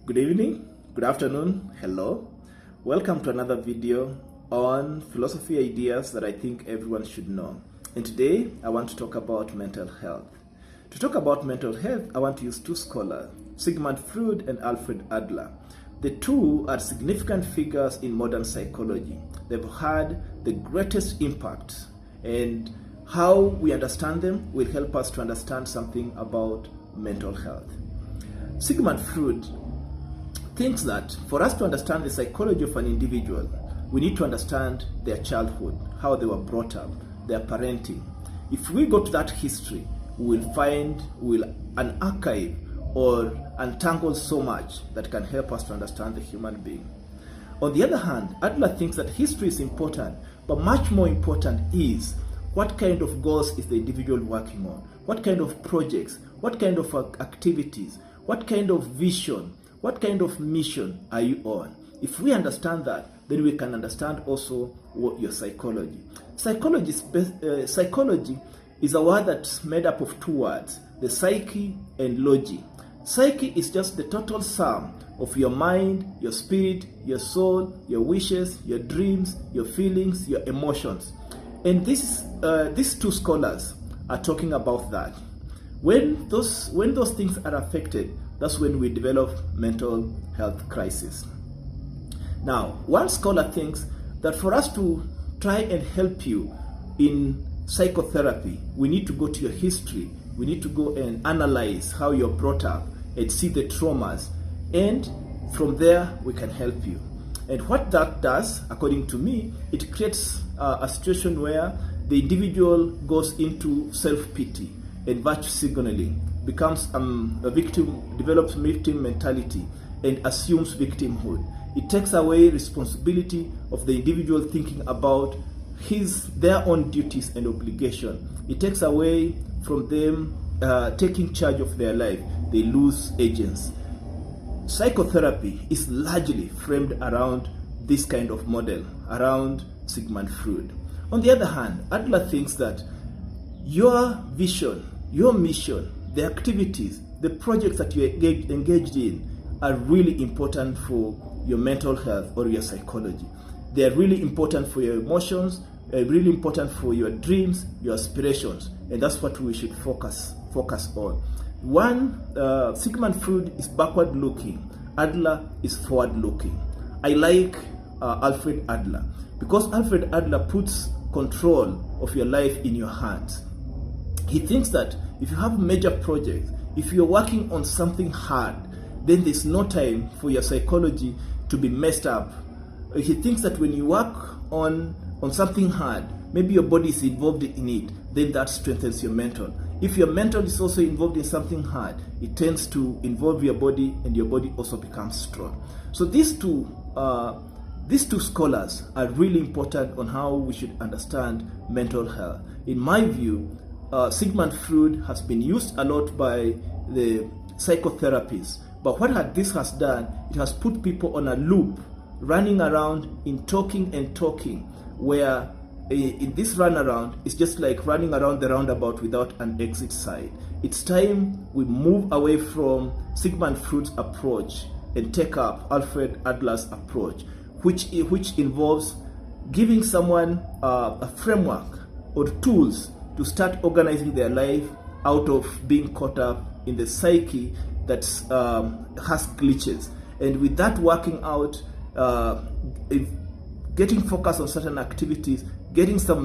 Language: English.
Good evening, good afternoon, hello. Welcome to another video on philosophy ideas that I think everyone should know. And today I want to talk about mental health. To talk about mental health, I want to use two scholars, Sigmund Freud and Alfred Adler. The two are significant figures in modern psychology. They've had the greatest impact, and how we understand them will help us to understand something about mental health. Sigmund Freud thinks that for us to understand the psychology of an individual, we need to understand their childhood, how they were brought up, their parenting. If we go to that history, we'll find an archive or untangle so much that can help us to understand the human being. On the other hand, Adler thinks that history is important, but much more important is what kind of goals is the individual working on? What kind of projects? What kind of activities? What kind of vision? What kind of mission are you on? If we understand that, then we can understand also what your psychology. Psychology is a word that's made up of two words, the psyche and logy. Psyche is just the total sum of your mind, your spirit, your soul, your wishes, your dreams, your feelings, your emotions. And these two scholars are talking about that. When those things are affected, that's when we develop mental health crisis. Now, one scholar thinks that for us to try and help you in psychotherapy, we need to go to your history. We need to go and analyze how you're brought up and see the traumas. And from there, we can help you. And what that does, according to me, it creates a situation where the individual goes into self-pity and virtue signaling, becomes a victim, develops victim mentality, and assumes victimhood. It takes away responsibility of the individual thinking about their own duties and obligation. It takes away from them taking charge of their life. They lose agency. Psychotherapy is largely framed around this kind of model, around Sigmund Freud. On the other hand, Adler thinks that your vision, your mission, the activities, the projects that you're engaged in are really important for your mental health or your psychology. They are really important for your emotions, really important for your dreams, your aspirations, and that's what we should focus on. Sigmund Freud is backward-looking. Adler is forward-looking. I like Alfred Adler because Alfred Adler puts control of your life in your hands. He thinks that if you have major projects, if you're working on something hard, then there's no time for your psychology to be messed up. He thinks that when you work on something hard, maybe your body is involved in it, then that strengthens your mental. If your mental is also involved in something hard, it tends to involve your body, and your body also becomes strong. So these two scholars are really important on how we should understand mental health. In my view, Sigmund Freud has been used a lot by the psychotherapists, but what this has done, it has put people on a loop, running around in talking and talking, where in this runaround, it's just like running around the roundabout without an exit side. It's time we move away from Sigmund Freud's approach and take up Alfred Adler's approach, which involves giving someone a framework or tools to start organizing their life out of being caught up in the psyche that has glitches. And with that working out, getting focused on certain activities, getting some